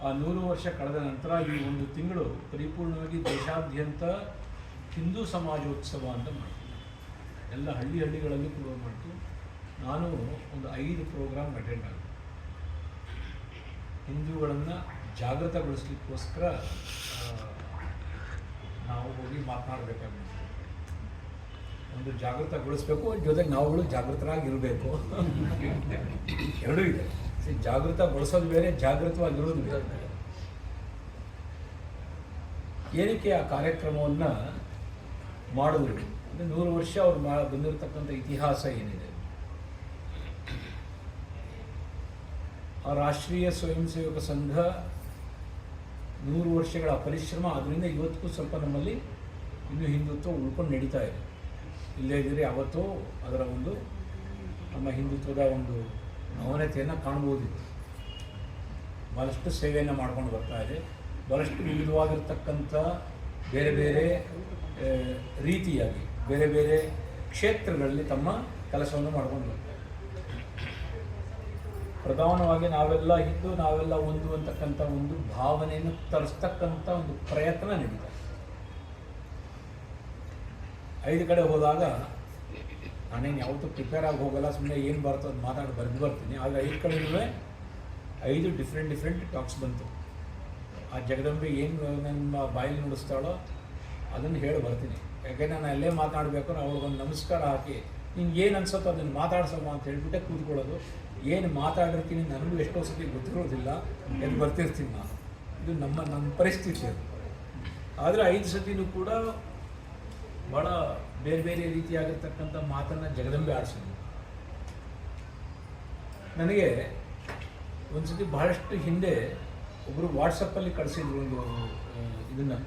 ಆ 100 ವರ್ಷ ಕಳೆದ ನಂತರ ಈ ಒಂದು ತಿಂಗಳು ಪರಿಪೂರ್ಣವಾಗಿ ದೇಶಾದ್ಯಂತ ಹಿಂದೂ ಸಮಾಜೋತ್ಸವ ಅಂತ ಮಾಡ್ತೀವಿ. ಎಲ್ಲ ಹಳ್ಳಿಗಳಲ್ಲಿ ಕೂಡ ಮಾಡ್ತು. ನಾನು ಒಂದು 5 ಪ್ರೋಗ್ರಾಮ್ ಅಟೆಂಡ್ ಆಗಿದೆ. ಹಿಂದೂಗಳನ್ನು ಜಾಗೃತಗೊಳಿಸ್ಲಿಕ್ಕೋಸ್ಕರ ನಾವು ಹೋಗಿ ಮಾತನಾಡಬೇಕಾಗುತ್ತೆ. ಒಂದು ಜಾಗೃತಗೊಳಿಸ್ಬೇಕು, ಜೊತೆಗೆ ನಾವುಗಳು ಜಾಗೃತರಾಗಿರಬೇಕು. ಎರಡೂ ಇದೆ. ಜಾಗೃತಗೊಳಿಸೋದು ಬೇರೆ, ಜಾಗೃತವಾಗಿರೋದು ಬೇರೆ. ಏನಕ್ಕೆ ಆ ಕಾರ್ಯಕ್ರಮವನ್ನು ಮಾಡಿದ್ರು ಅಂದರೆ 100 ವರ್ಷ ಅವ್ರು ಬಂದಿರತಕ್ಕಂಥ ಇತಿಹಾಸ ಏನಿದೆ, ಆ ರಾಷ್ಟ್ರೀಯ ಸ್ವಯಂ ಸೇವಕ ಸಂಘ 100 ವರ್ಷಗಳ ಪರಿಶ್ರಮ, ಅದರಿಂದ ಇವತ್ತಿಗೂ ಸ್ವಲ್ಪ ನಮ್ಮಲ್ಲಿ ಇನ್ನೂ ಹಿಂದುತ್ವ ಉಳ್ಕೊಂಡು ನಡೀತಾ ಇದೆ. ಇಲ್ಲೇ ಇದ್ದರೆ ಅವತ್ತು ಅದರ ಒಂದು ನಮ್ಮ ಹಿಂದುತ್ವದ ಒಂದು ನವನತೆಯನ್ನು ಕಾಣ್ಬೋದಿತ್ತು. ಭಾಳಷ್ಟು ಸೇವೆಯನ್ನು ಮಾಡ್ಕೊಂಡು ಬರ್ತಾ ಇದೆ. ಭಾಳಷ್ಟು ವಿವಿಧವಾಗಿರ್ತಕ್ಕಂಥ ಬೇರೆ ಬೇರೆ ರೀತಿಯಾಗಿ ಬೇರೆ ಬೇರೆ ಕ್ಷೇತ್ರಗಳಲ್ಲಿ ತಮ್ಮ ಕೆಲಸವನ್ನು ಮಾಡ್ಕೊಂಡು ಬರ್ತಾರೆ. ಪ್ರಧಾನವಾಗಿ ನಾವೆಲ್ಲ ಹಿಂದೂ, ನಾವೆಲ್ಲ ಒಂದು ಅಂತಕ್ಕಂಥ ಒಂದು ಭಾವನೆಯನ್ನು ತರಿಸ್ತಕ್ಕಂಥ ಒಂದು ಪ್ರಯತ್ನ ನಡೀತಾರೆ. 5 ಕಡೆ ಹೋದಾಗ ನಾನೇನು ಯಾವತ್ತೂ ಪ್ರಿಪೇರ್ ಆಗಿ ಹೋಗಲ್ಲ, ಸುಮ್ಮನೆ ಏನು ಬರ್ತೋ ಅದು ಬರೆದು ಬರ್ತೀನಿ. ಆದರೆ 5 ಕಡೆಯೂ 5 ಡಿಫ್ರೆಂಟ್ ಟಾಕ್ಸ್ ಬಂತು. ಆ ಜಗದಂಬೆ ಏನು ನನ್ನ ಬಾಯಲ್ಲಿ ನುಡಿಸ್ತಾಳೋ ಅದನ್ನು ಹೇಳಿ ಬರ್ತೀನಿ. ಯಾಕೆಂದರೆ ನಾನು ಅಲ್ಲೇ ಮಾತಾಡಬೇಕು, ಅವಳಿಗೊಂದು ನಮಸ್ಕಾರ ಹಾಕಿ ನಿಂಗೆ ಏನು ಅನ್ಸುತ್ತೋ ಅದನ್ನು ಮಾತಾಡ್ಸಮ್ಮ ಅಂತ ಹೇಳ್ಬಿಟ್ಟೆ ಕೂತ್ಕೊಳ್ಳೋದು. ಏನು ಮಾತಾಡಿರ್ತೀನಿ ನನಗೂ ಎಷ್ಟೋ ಸತಿ ಗೊತ್ತಿರೋದಿಲ್ಲ, ಎಲ್ಲಿ ಬರ್ತಿರ್ತೀನಿ ನಾನು. ಇದು ನಮ್ಮ ಪರಿಸ್ಥಿತಿ ಅದು. ಆದರೆ 5 ಸತಿನೂ ಕೂಡ ಭಾಳ ಬೇರೆ ಬೇರೆ ರೀತಿಯಾಗಿರ್ತಕ್ಕಂಥ ಮಾತನ್ನು ಜಗದಂಬೆ ಆಡಿಸಿದ್ರು. ನನಗೆ ಒಂದು ಸತಿ ಬಹಳಷ್ಟು ಹಿಂದೆ ಒಬ್ಬರು ವಾಟ್ಸಪ್ಪಲ್ಲಿ ಕಳಿಸಿದ್ರು ಒಂದು ಇದನ್ನು.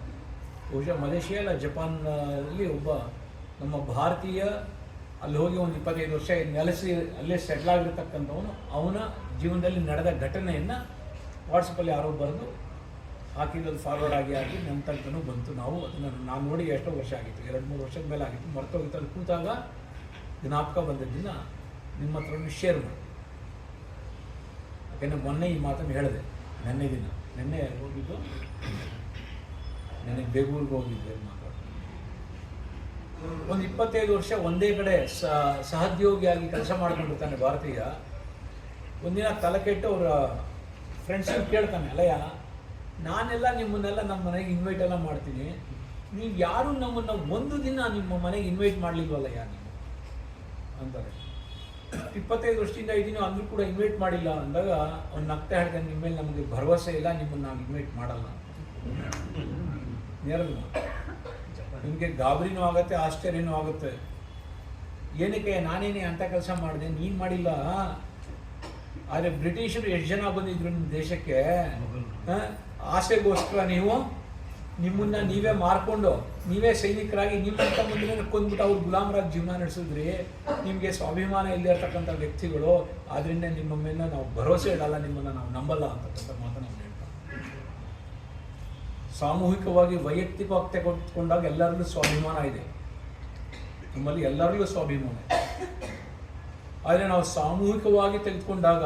ಬಹುಶಃ ಮಲೇಷಿಯಾ ಅಲ್ಲ ಜಪಾನ್ನಲ್ಲಿ ಒಬ್ಬ ನಮ್ಮ ಭಾರತೀಯ ಅಲ್ಲಿ ಹೋಗಿ ಒಂದು 25 ವರ್ಷ ನೆಲೆಸಿ ಅಲ್ಲೇ ಸೆಟ್ಲ್ ಆಗಿರ್ತಕ್ಕಂಥವನು, ಅವನ ಜೀವನದಲ್ಲಿ ನಡೆದ ಘಟನೆಯನ್ನು ವಾಟ್ಸಪ್ಪಲ್ಲಿ ಯಾರೋ ಬರೆದು ಹಾಕಿದ್ದು ಫಾರ್ವರ್ಡ್ ಆಗಿ ನನ್ನ ತನಕನೂ ಬಂತು. ನಾವು ಅದನ್ನು ನಾನು ನೋಡಿ ಎಷ್ಟೋ ವರ್ಷ ಆಗಿತ್ತು, 2-3 ವರ್ಷದ ಮೇಲೆ ಆಗಿತ್ತು, ಮರ್ತೋಗಿತ್ತು. ಅಲ್ಲಿ ಕೂತಾಗ ಜ್ಞಾಪಕ ಬಂದದ್ದನ್ನು ನಿಮ್ಮ ಹತ್ರ ಶೇರ್ ಮಾಡಿ. ಯಾಕೆಂದರೆ ಮೊನ್ನೆ ಈ ಮಾತನ್ನು ಹೇಳಿದೆ. ನೆನ್ನೆ ಹೋಗಿದ್ದು, ನೆನ್ನೆ ಬೇಗೂರಿಗೆ ಹೋಗಿದ್ದೆ ಮಾತಾಡೋದು. ಒಂದು 25 ವರ್ಷ ಒಂದೇ ಕಡೆ ಸಹೋದ್ಯೋಗಿಯಾಗಿ ಕೆಲಸ ಮಾಡ್ಕೊಂಡಿರ್ತಾನೆ ಭಾರತೀಯ. ಒಂದಿನ ತಲೆ ಕೆಟ್ಟು ಅವರ ಫ್ರೆಂಡ್ಸಿಗೆ ಕೇಳ್ತಾನೆ, ಅಲ್ಲಯ್ಯ ನಾನೆಲ್ಲ ನಿಮ್ಮನ್ನೆಲ್ಲ ನಮ್ಮ ಮನೆಗೆ ಇನ್ವೈಟ್ ಎಲ್ಲ ಮಾಡ್ತೀನಿ, ನೀವು ಯಾರೂ ನಮ್ಮನ್ನು ಒಂದು ದಿನ ನಿಮ್ಮ ಮನೆಗೆ ಇನ್ವೈಟ್ ಮಾಡಲಿಲ್ವಲ್ಲಯ್ಯ ನೀವು ಅಂತಾರೆ. 25 ವರ್ಷದಿಂದ ಇದ್ದೀನಿ ಅಂದರೂ ಕೂಡ ಇನ್ವೈಟ್ ಮಾಡಿಲ್ಲ ಅಂದಾಗ ಅವ್ನು ನಗ್ತಾ ಹೇಳ್ತಾನೆ, ನಿಮ್ಮ ಮೇಲೆ ನಮಗೆ ಭರವಸೆ ಇಲ್ಲ, ನಿಮ್ಮನ್ನು ನಾವು ಇನ್ವೈಟ್ ಮಾಡಲ್ಲ. ನೇರದು ನಿಮಗೆ ಗಾಬರಿನೂ ಆಗುತ್ತೆ, ಆಶ್ಚರ್ಯನೂ ಆಗುತ್ತೆ. ಏನಕ್ಕೆ ನಾನೇನೇ ಅಂಥ ಕೆಲಸ ಮಾಡಿದೆ, ನೀನು ಮಾಡಿಲ್ಲ. ಆದರೆ ಬ್ರಿಟಿಷರು ಎಷ್ಟು ಜನ ಬಂದಿದ್ರು ನಿಮ್ಮ ದೇಶಕ್ಕೆ, ಆಸೆಗೋಸ್ಕರ ನಿಮ್ಮನ್ನು ನೀವೇ ಮಾರ್ಕೊಂಡು ನೀವೇ ಸೈನಿಕರಾಗಿ ನಿಮ್ಮಂಥ ಮುಂದೆ ಕೊಂದ್ಬಿಟ್ಟು ಅವ್ರು ಗುಲಾಮರಾಗಿ ಜೀವನ ನಡೆಸಿದ್ರಿ. ನಿಮಗೆ ಸ್ವಾಭಿಮಾನ ಇಲ್ಲದೆ ಇರ್ತಕ್ಕಂಥ ವ್ಯಕ್ತಿಗಳು, ಆದ್ದರಿಂದ ನಿಮ್ಮ ಮೇಲೆ ನಾವು ಭರವಸೆ ಇಡಲ್ಲ, ನಿಮ್ಮನ್ನು ನಾವು ನಂಬಲ್ಲ ಅಂತಕ್ಕಂಥ ಮಾತನ್ನು ನಾವು ಹೇಳ್ತಾರೆ. ಸಾಮೂಹಿಕವಾಗಿ ವೈಯಕ್ತಿಕವಾಗಿ ತೆಗೆದುಕೊಂಡಾಗ ಎಲ್ಲರಿಗೂ ಸ್ವಾಭಿಮಾನ ಇದೆ, ನಮ್ಮಲ್ಲಿ ಎಲ್ಲರಿಗೂ ಸ್ವಾಭಿಮಾನ ಇದೆ. ಆದರೆ ನಾವು ಸಾಮೂಹಿಕವಾಗಿ ತೆಗೆದುಕೊಂಡಾಗ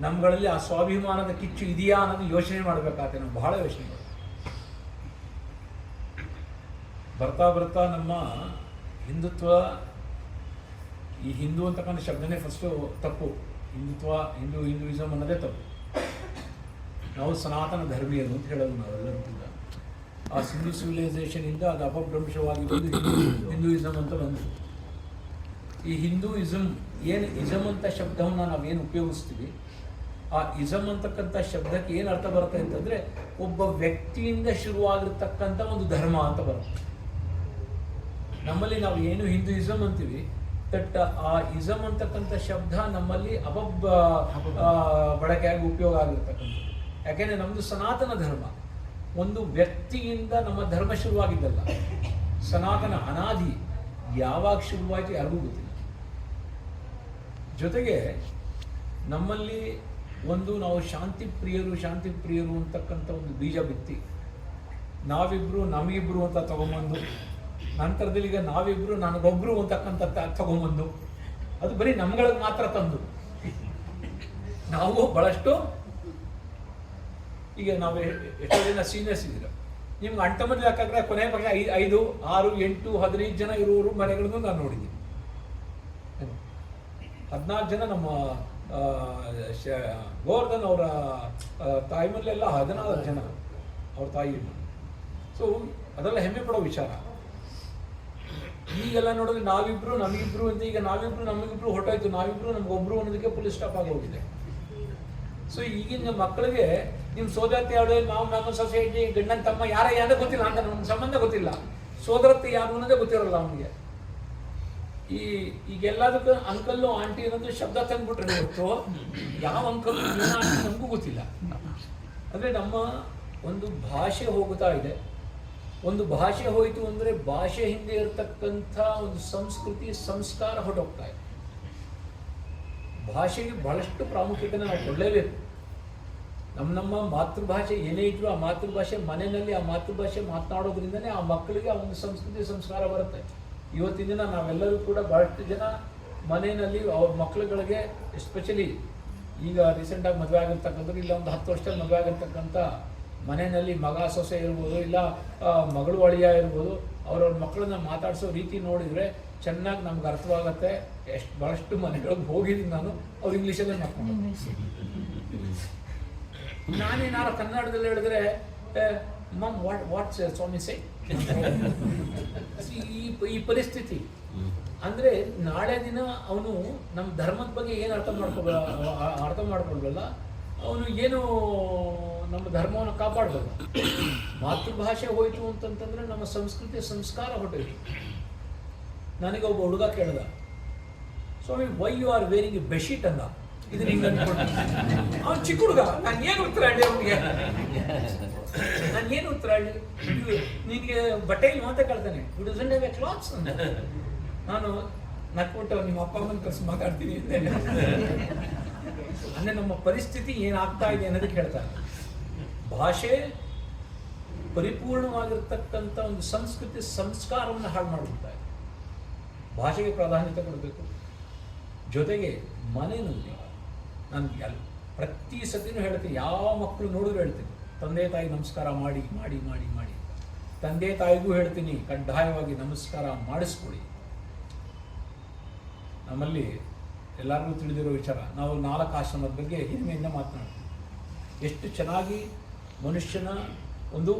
ನಮ್ಮಗಳಲ್ಲಿ ಆ ಸ್ವಾಭಿಮಾನದ ಕಿಚ್ಚು ಇದೆಯಾ ಅನ್ನೋದು ಯೋಚನೆ ಮಾಡಬೇಕಾಗುತ್ತೆ. ನಾವು ಬಹಳ ಯೋಚನೆ ಮಾಡಬೇಕು. ಬರ್ತಾ ನಮ್ಮ ಹಿಂದುತ್ವ, ಈ ಹಿಂದೂ ಅಂತಕ್ಕಂಥ ಶಬ್ದನೇ ಫಸ್ಟು ತಪ್ಪು. ಹಿಂದೂಯಿಸಮ್ ಅನ್ನೋದೇ ತಪ್ಪು. ನಾವು ಸನಾತನ ಧರ್ಮೀಯರು ಅಂತ ಹೇಳೋದು ನಾವೆಲ್ಲರೂ ಕೂಡ. ಆ ಸಿಂಧು ಸಿವಿಲೈಸೇಷನಿಂದ ಅದು ಅಪಭ್ರಂಶವಾಗಿ ಬಂದು ಹಿಂದೂಯಿಸಮ್ ಅಂತ ಬಂತು. ಈ ಹಿಂದೂಯಿಸಮ್ ಏನು ಇಸಮ್ ಅಂತ ಶಬ್ದವನ್ನು ನಾವೇನು ಉಪಯೋಗಿಸ್ತೀವಿ, ಆ ಇಸಮ್ ಅಂತಕ್ಕಂಥ ಶಬ್ದಕ್ಕೆ ಏನು ಅರ್ಥ ಬರುತ್ತೆ ಅಂತಂದರೆ ಒಬ್ಬ ವ್ಯಕ್ತಿಯಿಂದ ಶುರುವಾಗಿರ್ತಕ್ಕಂಥ ಒಂದು ಧರ್ಮ ಅಂತ ಬರುತ್ತೆ. ನಮ್ಮಲ್ಲಿ ನಾವು ಏನು ಹಿಂದೂಯಿಸಮ್ ಅಂತೀವಿ, ಬಟ್ ಆ ಇಸಮ್ ಅಂತಕ್ಕಂಥ ಶಬ್ದ ನಮ್ಮಲ್ಲಿ ಬಳಕೆಯಾಗಿ ಉಪಯೋಗ ಆಗಿರ್ತಕ್ಕಂಥದ್ದು. ಯಾಕೆಂದರೆ ನಮ್ಮದು ಸನಾತನ ಧರ್ಮ. ಒಂದು ವ್ಯಕ್ತಿಯಿಂದ ನಮ್ಮ ಧರ್ಮ ಶುರುವಾಗಿದ್ದಲ್ಲ, ಸನಾತನ ಅನಾದಿ ಯಾವಾಗ ಶುರುವಾಯಿತು ಯಾರಿಗೂ ಗೊತ್ತಿಲ್ಲ. ಜೊತೆಗೆ ನಮ್ಮಲ್ಲಿ ನಾವು ಶಾಂತಿ ಪ್ರಿಯರು ಅಂತಕ್ಕಂಥ ಒಂದು ಬೀಜ ಬಿತ್ತಿ ನಾವಿಬ್ಬರು ನಮಗಿಬ್ಬರು ಅಂತ ತಗೊಂಬಂದು, ನಂತರದಲ್ಲಿ ಈಗ ನಾವಿಬ್ಬರು ನನಗೊಬ್ಬರು ಅಂತಕ್ಕಂಥ ತಗೊಂಬಂದು, ಅದು ಬರೀ ನಮ್ಗಳಿಗೆ ಮಾತ್ರ ತಂದು ನಾವು ಭಾಳಷ್ಟು ಈಗ ನಾವು ಎಷ್ಟೋ ಜನ ಸೀನಿಯರ್ಸ್ ಇದ್ದೀರ, ನಿಮ್ಗೆ ಅಂಟಮಲ್ಲಿ ಹಾಕಿದ್ರೆ ಕೊನೆ ಪಕ್ಷ 5, 6, 8, 15 ಜನ ಇರುವವರು ಮನೆಗಳನ್ನು ನಾನು ನೋಡಿದ್ದೀನಿ. 14 ಜನ ನಮ್ಮ ಗೋವರ್ಧನ್ ಅವರ ತಾಯಿಮಲ್ಲೆಲ್ಲ 14 ಜನ ಅವ್ರ ತಾಯಿ. ಸೊ ಅದೆಲ್ಲ ಹೆಮ್ಮೆ ಪಡೋ ವಿಚಾರ. ಈಗೆಲ್ಲ ನೋಡಿದ್ರೆ ನಾವಿಬ್ರು ನಮಗಿಬ್ರು ಅಂತ, ಈಗ ನಾವಿಬ್ರು ನಮಗಿಬ್ರು ಹೊರಟಾಯ್ತು, ನಾವಿಬ್ರು ನಮಗೊಬ್ರು ಅನ್ನೋದಕ್ಕೆ ಫುಲ್ ಸ್ಟಾಪ್ ಆಗೋಗಿದೆ. ಸೊ ಈಗಿನ ಮಕ್ಕಳಿಗೆ ನಿಮ್ಮ ಸೋದರತ್ತೆ ಯಾರು, ನಾವು ನಮ್ಮ ಸೊಸೈಟಿ, ಗಂಡನ ತಮ್ಮ ಯಾರ ಯಾರು ಗೊತ್ತಿಲ್ಲ ಅಂತ, ನಮ್ಮ ಸಂಬಂಧ ಗೊತ್ತಿಲ್ಲ, ಸೋದರತ್ತೆ ಯಾರು ಅನ್ನೋದೇ ಗೊತ್ತಿರಲ್ಲ ಅವನಿಗೆ. ಈಗೆಲ್ಲದಕ್ಕೂ ಅಂಕಲ್ಲು ಆಂಟಿ ಅನ್ನೋದು ಶಬ್ದ ತಂದ್ಬಿಟ್ರೆ ಹೊತ್ತು ಯಾವ ಅಂಕಲ್ ಏನು ಆಂಟಿ ನಮಗೂ ಗೊತ್ತಿಲ್ಲ. ಅಂದರೆ ನಮ್ಮ ಒಂದು ಭಾಷೆ ಹೋಗ್ತಾ ಇದೆ. ಒಂದು ಭಾಷೆ ಹೋಯಿತು ಅಂದರೆ ಭಾಷೆ ಹಿಂದೆ ಇರತಕ್ಕಂಥ ಒಂದು ಸಂಸ್ಕೃತಿ ಸಂಸ್ಕಾರ ಹೊರಟೋಗ್ತಾ ಇದೆ. ಭಾಷೆಗೆ ಬಹಳಷ್ಟು ಪ್ರಾಮುಖ್ಯತೆಯನ್ನು ನಾವು ಕೊಡಲೇಬೇಕು. ನಮ್ಮ ಮಾತೃಭಾಷೆ ಏನೇ ಇದ್ರು ಆ ಮಾತೃಭಾಷೆ ಮನೆಯಲ್ಲಿ ಆ ಮಾತೃಭಾಷೆ ಮಾತನಾಡೋದ್ರಿಂದನೇ ಆ ಮಕ್ಕಳಿಗೆ ಆ ಒಂದು ಸಂಸ್ಕೃತಿ ಸಂಸ್ಕಾರ ಬರುತ್ತೆ. ಇವತ್ತಿನ ದಿನ ನಾವೆಲ್ಲರೂ ಕೂಡ ಬಹಳಷ್ಟು ಜನ ಮನೆಯಲ್ಲಿ ಅವ್ರ ಮಕ್ಕಳುಗಳಿಗೆ, ಎಸ್ಪೆಷಲಿ ಈಗ ರೀಸೆಂಟಾಗಿ ಮದುವೆ ಆಗಿರ್ತಕ್ಕಂಥದ್ದು, ಇಲ್ಲ ಒಂದು 10 ವರ್ಷದಲ್ಲಿ ಮದುವೆ ಆಗಿರ್ತಕ್ಕಂಥ ಮನೆಯಲ್ಲಿ ಮಗ ಸೊಸೆ ಇರ್ಬೋದು, ಇಲ್ಲ ಮಗಳು ಅಳಿಯ ಇರ್ಬೋದು, ಅವ್ರವ್ರ ಮಕ್ಕಳನ್ನ ಮಾತಾಡಿಸೋ ರೀತಿ ನೋಡಿದರೆ ಚೆನ್ನಾಗಿ ನಮ್ಗೆ ಅರ್ಥವಾಗತ್ತೆ. ಭಾಳಷ್ಟು ಮನೆಗಳಿಗೆ ಹೋಗಿದ್ದೀನಿ ನಾನು, ಅವ್ರು ಇಂಗ್ಲೀಷಲ್ಲೇ ಮಾತಾಡ್ತಾರೆ. ನಾನೇನಾರು ಕನ್ನಡದಲ್ಲಿ ಹೇಳಿದ್ರೆ ಮಮ್ ವಾಟ್ಸ್ ಸ್ವಾಮಿ ಸೇ. ಈ ಪರಿಸ್ಥಿತಿ ಅಂದರೆ ನಾಳೆ ದಿನ ಅವನು ನಮ್ಮ ಧರ್ಮದ ಬಗ್ಗೆ ಏನು ಅರ್ಥ ಮಾಡ್ಕೊಳ್ಬಲ್ಲ, ಅವನು ಏನು ನಮ್ಮ ಧರ್ಮವನ್ನು ಕಾಪಾಡ್ಬೋದು. ಮಾತೃಭಾಷೆ ಹೋಯಿತು ಅಂತಂತಂದ್ರೆ ನಮ್ಮ ಸಂಸ್ಕೃತಿ ಸಂಸ್ಕಾರ ಹೊಟ್ಟೋಯ್ತು. ನನಗೆ ಒಬ್ಬ ಹುಡುಗ ಕೇಳ್ದ, ಸ್ವಾಮಿ why you are wearing a bedsheet ಅಂದ. ಇದು ನಿಂಗೆ ಅಂದ್ಕೊಂಡು ಅವ್ನು ಚಿಕ್ಕ ಹುಡುಗ, ನಾನು ಏನು ಉತ್ತರ ಹೇಳಿ ಅವನಿಗೆ, ನಾನು ಏನು ಉತ್ತರ ಹೇಳಿ, ನಿನಗೆ ಬಟ್ಟೆ ಇಲ್ಲ ಅಂತ ಕೇಳ್ತಾನೆ, it doesn't have A clothes ಅಂತ. ನಾನು ನಕ್ಬಿಟ್ಟು ನಿಮ್ಮ ಅಪ್ಪ ಅಮ್ಮನ ಕರ್ಸಿ ಮಾತಾಡ್ತೀನಿ ಅಂತೇನೆ. ಅಂದರೆ ನಮ್ಮ ಪರಿಸ್ಥಿತಿ ಏನಾಗ್ತಾ ಇದೆ ಅನ್ನೋದಕ್ಕೆ ಹೇಳ್ತಾರೆ. ಭಾಷೆ ಪರಿಪೂರ್ಣವಾಗಿರ್ತಕ್ಕಂಥ ಒಂದು ಸಂಸ್ಕೃತಿ ಸಂಸ್ಕಾರವನ್ನು ಹಾಳು ಮಾಡಿಬಿಡ್ತಾ ಇದೆ. ಭಾಷೆಗೆ ಪ್ರಾಧಾನ್ಯತೆ ಕೊಡಬೇಕು. ಜೊತೆಗೆ ಮನೆಯಲ್ಲಿ ನಾನು ಪ್ರತಿ ಸತಿನೂ ಹೇಳ್ತೀನಿ, ಯಾವ ಮಕ್ಕಳು ನೋಡಿದ್ರು ಹೇಳ್ತೀನಿ, ತಂದೆ ತಾಯಿ ನಮಸ್ಕಾರ ಮಾಡಿ ಮಾಡಿ ಮಾಡಿ ಮಾಡಿ. ತಂದೆ ತಾಯಿಗೂ ಹೇಳ್ತೀನಿ, ಕಡ್ಡಾಯವಾಗಿ ನಮಸ್ಕಾರ ಮಾಡಿಸ್ಕೊಳ್ಳಿ. ನಮ್ಮಲ್ಲಿ ಎಲ್ಲರಿಗೂ ತಿಳಿದಿರೋ ವಿಚಾರ, ನಾವು 4 ಆಶ್ರಮದ ಬಗ್ಗೆ ಹೆಮ್ಮೆಯಿಂದ ಮಾತನಾಡ್ತೀವಿ. ಎಷ್ಟು ಚೆನ್ನಾಗಿ ಮನುಷ್ಯನ ಒಂದು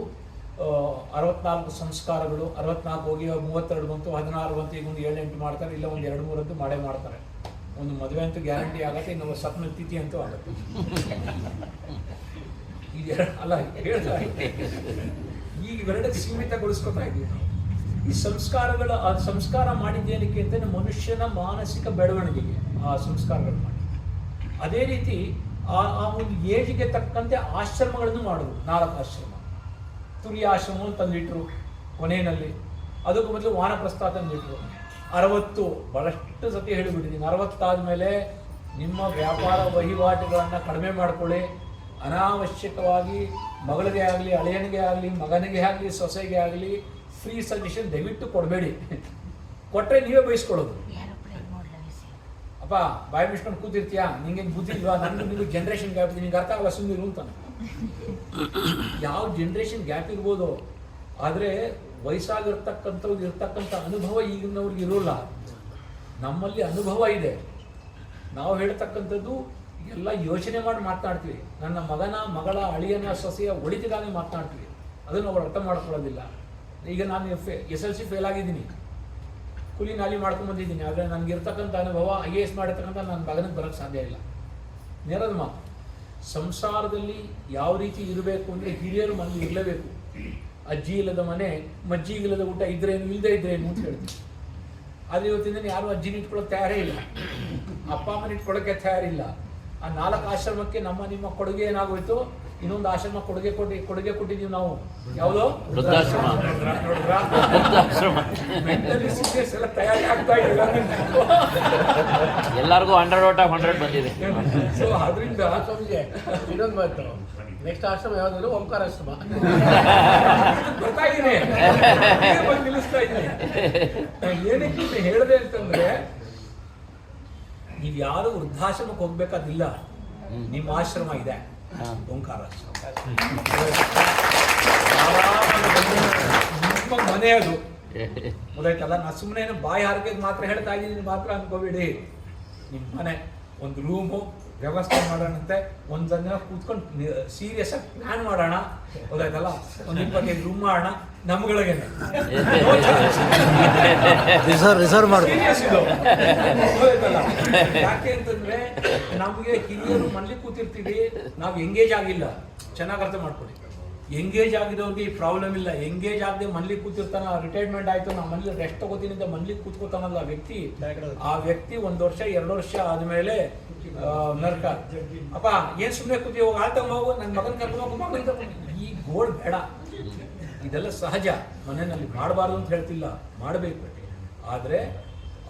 64 ಸಂಸ್ಕಾರಗಳು, 64 ಹೋಗಿ 32 ಬಂತು, 16 ಬಂತು, ಈಗ ಒಂದು 7-8 ಮಾಡ್ತಾರೆ, ಇಲ್ಲ ಒಂದು 2-3 ಅಂತೂ ಮಾಡೇ ಮಾಡ್ತಾರೆ. ಒಂದು ಮದುವೆ ಅಂತೂ ಗ್ಯಾರಂಟಿ ಆಗುತ್ತೆ, ಇನ್ನೊಂದು ಸಪ್ನ ತಿಥಿ ಅಂತೂ ಆಗುತ್ತೆ. ಅಲ್ಲ ಹೇಳ್ತಾ ಈಗ ಇವೆರಡಕ್ಕೆ ಸೀಮಿತಗೊಳಿಸ್ಕೊತಾ ಇದ್ದೀವಿ ನಾವು. ಈ ಸಂಸ್ಕಾರಗಳ ಸಂಸ್ಕಾರ ಮಾಡಿದ್ದೇನಕ್ಕೆ ಅಂತಲೇ ಮನುಷ್ಯನ ಮಾನಸಿಕ ಬೆಳವಣಿಗೆಗೆ ಆ ಸಂಸ್ಕಾರಗಳು ಮಾಡಿ. ಅದೇ ರೀತಿ ಆ ಒಂದು ಏಜಿಗೆ ತಕ್ಕಂತೆ ಆಶ್ರಮಗಳನ್ನು ಮಾಡೋದು. 4 ಆಶ್ರಮ, ತುರಿಯ ಆಶ್ರಮವನ್ನು ತಂದಿಟ್ರು ಕೊನೆಯಲ್ಲಿ, ಅದಕ್ಕೂ ಮೊದಲು ವಾನಪ್ರಸ್ಥ ತಂದಿಟ್ರು. 60 ಬಹಳಷ್ಟು ಸತಿ ಹೇಳಿಬಿಟ್ಟಿದ್ದೀನಿ, 60 ಆದಮೇಲೆ ನಿಮ್ಮ ವ್ಯಾಪಾರ ವಹಿವಾಟುಗಳನ್ನು ಕಡಿಮೆ ಮಾಡ್ಕೊಳ್ಳಿ. ಅನಾವಶ್ಯಕವಾಗಿ ಮಗಳಿಗೆ ಆಗಲಿ, ಅಳಿಯನಿಗೆ ಆಗಲಿ, ಮಗನಿಗೆ ಆಗಲಿ, ಸೊಸೆಗೆ ಆಗಲಿ ಫ್ರೀ ಸಜೆಷನ್ ದಯವಿಟ್ಟು ಕೊಡಬೇಡಿ. ಕೊಟ್ಟರೆ ನೀವೇ ಬಯಸ್ಕೊಳ್ಳೋದು. ಅಪ್ಪ ಬಾಯಿ ಬಿಸ್ಕೊಂಡು ಕೂತಿರ್ತೀಯಾ, ನಿಂಗೇನು ಬುದ್ಧಿ ಇಲ್ವಾ, ನನಗೂ ನಿಮಗೆ ಜನ್ರೇಷನ್ ಗ್ಯಾಪ್ ಇದೆ, ನಿಂಗೆ ಅರ್ಥ ಆಗಲ್ಲ, ಸುಮ್ಮನಿರು ಅಂತಾನೆ. ಯಾವ ಜನ್ರೇಷನ್ ಗ್ಯಾಪ್ ಇರ್ಬೋದು, ಆದರೆ ವಯಸ್ಸಾಗಿರ್ತಕ್ಕಂಥವ್ರಿಗೆ ಇರ್ತಕ್ಕಂಥ ಅನುಭವ ಈಗಿನವ್ರಿಗೆ ಇರೋಲ್ಲ. ನಮ್ಮಲ್ಲಿ ಅನುಭವ ಇದೆ. ನಾವು ಹೇಳ್ತಕ್ಕಂಥದ್ದು ಎಲ್ಲ ಯೋಚನೆ ಮಾಡಿ ಮಾತನಾಡ್ತೀವಿ. ನನ್ನ ಮಗನ, ಮಗಳ, ಅಳಿಯನ, ಸೊಸೆಯ ಒಳಿತಿಗಾಗಿ ಮಾತನಾಡ್ತೀವಿ. ಅದನ್ನು ಅವ್ರು ಅರ್ಥ ಮಾಡ್ಕೊಳ್ಳೋದಿಲ್ಲ. ಈಗ ನಾನು SLC ಫೇಲ್ ಆಗಿದ್ದೀನಿ, ಕೂಲಿ ನಾಲಿ ಮಾಡ್ಕೊಂಡ್ಬಂದಿದ್ದೀನಿ. ಆದರೆ ನನಗಿರ್ತಕ್ಕಂಥ ಅನುಭವ IAS ಮಾಡಿರ್ತಕ್ಕಂಥ ನನ್ನ ಮಗನಿಗೆ ಬರೋಕ್ಕೆ ಸಾಧ್ಯ ಇಲ್ಲ. ನೇರದ ಮಾತು. ಸಂಸಾರದಲ್ಲಿ ಯಾವ ರೀತಿ ಇರಬೇಕು ಅಂದರೆ ಹಿರಿಯರು ಮನೇಲಿ ಇರಲೇಬೇಕು. ಅಜ್ಜಿ ಇಲ್ಲದ ಮನೆ, ಮಜ್ಜಿ ಇಲ್ಲದ ಊಟ ಇದ್ರೇನು ಇಲ್ಲದೆ ಇದ್ರೇನು ಅಂತ ಹೇಳ್ತೀವಿ. ಆದರೆ ಇವತ್ತಿನ ಯಾರು ಅಜ್ಜಿನ ಇಟ್ಕೊಳ್ಳೋಕೆ ತಯಾರೇ ಇಲ್ಲ, ಅಪ್ಪ ಅಮ್ಮನ ಇಟ್ಕೊಳ್ಳೋಕ್ಕೆ ತಯಾರಿಲ್ಲ. ಆ 4 ಆಶ್ರಮಕ್ಕೆ ನಮ್ಮ ನಿಮ್ಮ ಕೊಡುಗೆ ಏನಾಗೋಯ್ತು, ಇನ್ನೊಂದು ಆಶ್ರಮ ಕೊಡುಗೆ ಕೊಟ್ಟಿದ್ದೀವಿ ನಾವು. ಯಾವುದೋ ವೃದ್ಧಾಶ್ರಮ. ಎಲ್ಲ ತಯಾರಿ ಆಗ್ತಾ ಇಲ್ಲ, ಎಲ್ಲರಿಗೂ 100/100 ಬಂದಿದೆ. ಸೊ ಅದರಿಂದ ಇನ್ನೊಂದು ಮಾತು, ನೆಕ್ಸ್ಟ್ ಆಶ್ರಮ ಯಾವ್ದು? ಓಂಕಾರಾಶ್ರಮ ಬರ್ತಾ ಇದ್ದೀನಿ, ನಿಲ್ಲಿಸ್ತಾ ಇದ್ದೀನಿ. ಏನಕ್ಕೆ ಹೇಳಿದೆ ಅಂತಂದ್ರೆ, ನೀವು ಯಾರು ವೃದ್ಧಾಶ್ರಮಕ್ಕೆ ಹೋಗ್ಬೇಕಾದಿಲ್ಲ, ನಿಮ್ಮ ಆಶ್ರಮ ಇದೆ. ಓಂಕಾರ ನಿಮ್ಮ ಮನೆ ಅದು ಗೊತ್ತಾಯ್ತಲ್ಲ. ನಾ ಸುಮ್ಮನೆ ಬಾಯಿ ಹಾರಿಕೆಗೆ ಮಾತ್ರ ಹೇಳ್ತಾ ಇದ್ದೀನಿ ಮಾತ್ರ ಅನ್ಕೋಬೇಡಿ. ನಿಮ್ಮ ಮನೆ ಒಂದು ರೂಮು ವ್ಯವಸ್ಥೆ ಮಾಡೋಣಂತೆ, ಒಂದು ಜನ ಕೂತ್ಕೊಂಡು ಸೀರಿಯಸ್ ಆಗಿ ಪ್ಲಾನ್ ಮಾಡೋಣ. ಗೊತ್ತಾಯ್ತಲ್ಲ, ಒಂದು 25 ರೂಮ್ ಮಾಡೋಣ ನಮ್ಗಳಿಗೇನೆ. ರಿಸರ್ವ್ ಮಾಡಿ. ಯಾಕೆ ಅಂತಂದ್ರೆ ನಮ್ಗೆ ಹಿರಿಯರು ಮನೇಲಿ ಕೂತಿರ್ತೀವಿ, ನಾವು ಎಂಗೇಜ್ ಆಗಿಲ್ಲ. ಚೆನ್ನಾಗಿ ಅರ್ಥ ಮಾಡ್ಕೊಳ್ಳಿ, ಎಂಗೇಜ್ ಆಗಿದವ್ರಿಗೆ ಪ್ರಾಬ್ಲಮ್ ಇಲ್ಲ. ಎಂಗೇಜ್ ಆಗದೆ ಮನೇಲಿ ಕೂತಿರ್ತಾನ, ರಿಟೈರ್ಮೆಂಟ್ ಆಯ್ತು ನಮ್ಮ ಮನೇಲಿ ರೆಸ್ಟ್ ತಗೋತೀನಿ ಅಂತ ಮನೇಲಿ ಕೂತ್ಕೋತಾನಲ್ಲ ಆ ವ್ಯಕ್ತಿ 1 ವರ್ಷ 2 ವರ್ಷ ಆದ್ಮೇಲೆ ನರ್ಕ. ಅಪ್ಪ ಏನ್ ಸುಮ್ಮನೆ ಕೂತಿ ಹೋಗಿ ಆಳ್ತ ಹೋಗು, ನನ್ನ ಮಗನ್ ಕರ್ಕೊಂಡು ಹೋಗು, ಮಗನ್ ಈ ಗೋಳ್ ಬೇಡ. ಇದೆಲ್ಲ ಸಹಜ, ಮನೆಯಲ್ಲಿ ಮಾಡಬಾರ್ದು ಅಂತ ಹೇಳ್ತಿಲ್ಲ, ಮಾಡಬೇಕು. ಆದ್ರೆ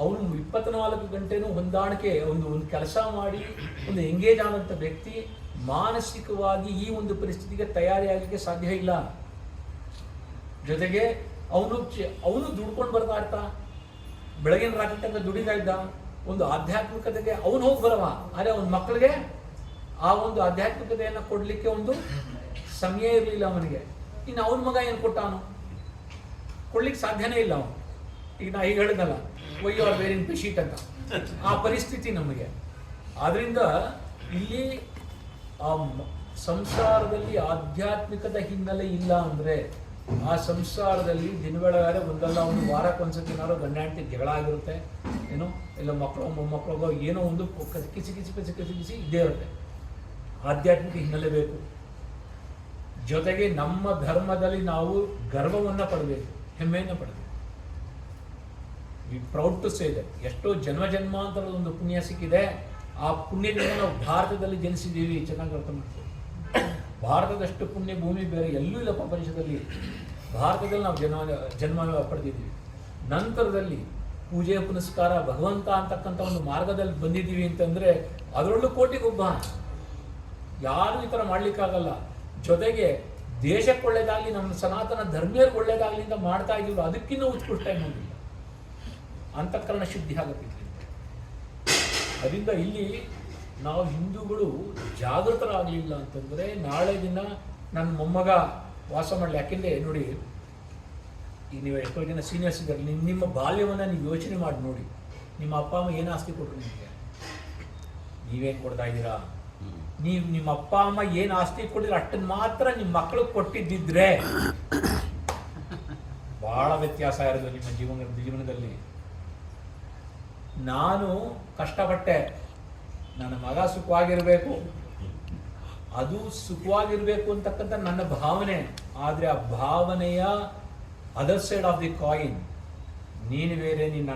ಅವನು 24 ಗಂಟೆನೂ ಹೊಂದಾಣಿಕೆ ಒಂದು ಕೆಲಸ ಮಾಡಿ ಒಂದು ಎಂಗೇಜ್ ಆದಂಥ ವ್ಯಕ್ತಿ ಮಾನಸಿಕವಾಗಿ ಈ ಒಂದು ಪರಿಸ್ಥಿತಿಗೆ ತಯಾರಿಯಾಗಲಿಕ್ಕೆ ಸಾಧ್ಯ ಇಲ್ಲ. ಜೊತೆಗೆ ಅವನು ದುಡ್ಕೊಂಡು ಬರ್ತಾ ಇರ್ತಾ, ಬೆಳಗಿನ ರಾತ್ರಿ ತನಕ ದುಡಿತಾ ಇದ್ದ. ಒಂದು ಆಧ್ಯಾತ್ಮಿಕತೆಗೆ ಅವನು ಹೋಗಿ ಬರವ, ಆದರೆ ಅವನ ಮಕ್ಕಳಿಗೆ ಆ ಒಂದು ಆಧ್ಯಾತ್ಮಿಕತೆಯನ್ನು ಕೊಡ್ಲಿಕ್ಕೆ ಒಂದು ಸಮಯ ಇರಲಿಲ್ಲ ಅವನಿಗೆ. ಇನ್ನು ಅವನ ಮಗ ಏನು ಕೊಟ್ಟಾನು, ಕೊಡ್ಲಿಕ್ಕೆ ಸಾಧ್ಯನೇ ಇಲ್ಲ ಅವನು. ಈಗ ನಾ ಈಗ ಹೇಳಿದ್ನಲ್ಲ, ವೈ ಆರ್ ವೇರಿಂಗ್ ಬೆಡ್ಶೀಟ್ ಅಂತ, ಆ ಪರಿಸ್ಥಿತಿ ನಮಗೆ. ಆದ್ರಿಂದ ಇಲ್ಲಿ ಆ ಸಂಸಾರದಲ್ಲಿ ಆಧ್ಯಾತ್ಮಿಕದ ಹಿನ್ನೆಲೆ ಇಲ್ಲ ಅಂದ್ರೆ ಆ ಸಂಸಾರದಲ್ಲಿ ದಿನಬೆಳಗಾದ್ರೆ ಒಂದಲ್ಲ ಒಂದು ವಾರಕ್ಕೊಂದ್ಸತಿನಾರು ಗಂಡ ಹೆಂಡತಿ ಜಗಳ ಆಗಿರುತ್ತೆ. ಏನೋ ಇಲ್ಲ ಮಕ್ಕಳು ಮೊಮ್ಮಕ್ಕಳಿಗೋ ಏನೋ ಒಂದು ಕಿಸಿ ಕಿಸಿ ಕಿಸಿ ಕಿಸಿ ಕಿಸಿ ಇದ್ದೇ ಇರುತ್ತೆ. ಆಧ್ಯಾತ್ಮಿಕ ಹಿನ್ನೆಲೆ ಬೇಕು. ಜೊತೆಗೆ ನಮ್ಮ ಧರ್ಮದಲ್ಲಿ ನಾವು ಗರ್ವವನ್ನು ಪಡಬೇಕು, ಹೆಮ್ಮೆಯನ್ನು ಪಡಬೇಕು. We proud to say that. ಎಷ್ಟೋ ಜನ್ಮಾಂತರದ ಒಂದು ಪುಣ್ಯ ಸಿಕ್ಕಿದೆ. ಆ ಪುಣ್ಯದಿಂದ ನಾವು ಭಾರತದಲ್ಲಿ ಜನಿಸಿದ್ದೀವಿ. ಚೆನ್ನಾಗಿ ಅರ್ಥ ಮಾಡ್ತೀವಿ. ಭಾರತದಷ್ಟು ಪುಣ್ಯ ಭೂಮಿ ಬೇರೆ ಎಲ್ಲೂ ಇಲ್ಲ ಪ್ರಪಂಚದಲ್ಲಿ. ಭಾರತದಲ್ಲಿ ನಾವು ಜನ್ಮ ಪಡೆದಿದ್ದೀವಿ. ನಂತರದಲ್ಲಿ ಪೂಜೆ ಪುನಸ್ಕಾರ ಭಗವಂತ ಅಂತಕ್ಕಂಥ ಒಂದು ಮಾರ್ಗದಲ್ಲಿ ಬಂದಿದ್ದೀವಿ ಅಂತಂದ್ರೆ ಅದರಲ್ಲೂ ಕೋಟಿಗೊಬ್ಬ. ಯಾರು ಈ ಥರ ಮಾಡ್ಲಿಕ್ಕಾಗಲ್ಲ. ಜೊತೆಗೆ ದೇಶಕ್ಕೆ ಒಳ್ಳೇದಾಗಲಿ, ನಮ್ಮ ಸನಾತನ ಧರ್ಮೀಯರಿಗೆ ಒಳ್ಳೇದಾಗಲಿ ಅಂತ ಮಾಡ್ತಾ ಇದ್ದೀವಿ. ಅದಕ್ಕಿಂತ ಉತ್ಕೃಷ್ಟ ಏನಿಲ್ಲ. ಅಂತಃಕರಣ ಶುದ್ಧಿ ಆಗುತ್ತಿದೆ. ಅದರಿಂದ ಇಲ್ಲಿ ನಾವು ಹಿಂದೂಗಳು ಜಾಗೃತರಾಗಲಿಲ್ಲ ಅಂತಂದರೆ ನಾಳೆ ದಿನ ನನ್ನ ಮೊಮ್ಮಗ ವಾಸ ಮಾಡಲಿ. ಯಾಕೆಂದರೆ ನೋಡಿ, ಈಗ ನೀವು ಎಷ್ಟೋ ಜನ ಸೀನಿಯರ್ಸ್ ಇದ್ದಾರೆ, ನಿಮ್ಮ ಬಾಲ್ಯವನ್ನು ನೀವು ಯೋಚನೆ ಮಾಡಿ ನೋಡಿ. ನಿಮ್ಮ ಅಪ್ಪ ಅಮ್ಮ ಏನು ಆಸ್ತಿ ಕೊಟ್ಟರು ನಿಮಗೆ? ನೀವೇನು ಕೊಡ್ತಾ ಇದ್ದೀರಾ? ನೀವು ನಿಮ್ಮ ಅಪ್ಪ ಅಮ್ಮ ಏನು ಆಸ್ತಿ ಕೊಟ್ಟಿದ್ರೆ ಅಷ್ಟನ್ನು ಮಾತ್ರ ನಿಮ್ಮ ಮಕ್ಕಳಿಗೆ ಕೊಟ್ಟಿದ್ದಿದ್ರೆ ಬಹಳ ವ್ಯತ್ಯಾಸ ಇರೋದು ನಿಮ್ಮ ಜೀವನದಲ್ಲಿ. ನಾನು ಕಷ್ಟಪಟ್ಟೆ, ನನ್ನ ಮಗ ಸುಖವಾಗಿರಬೇಕು, ಅದು ಸುಖವಾಗಿರಬೇಕು ಅಂತಕ್ಕಂಥ ನನ್ನ ಭಾವನೆ. ಆದರೆ ಆ ಭಾವನೆಯ other side of the coin, ನೀನು ಬೇರೆ, ನಿನ್ನ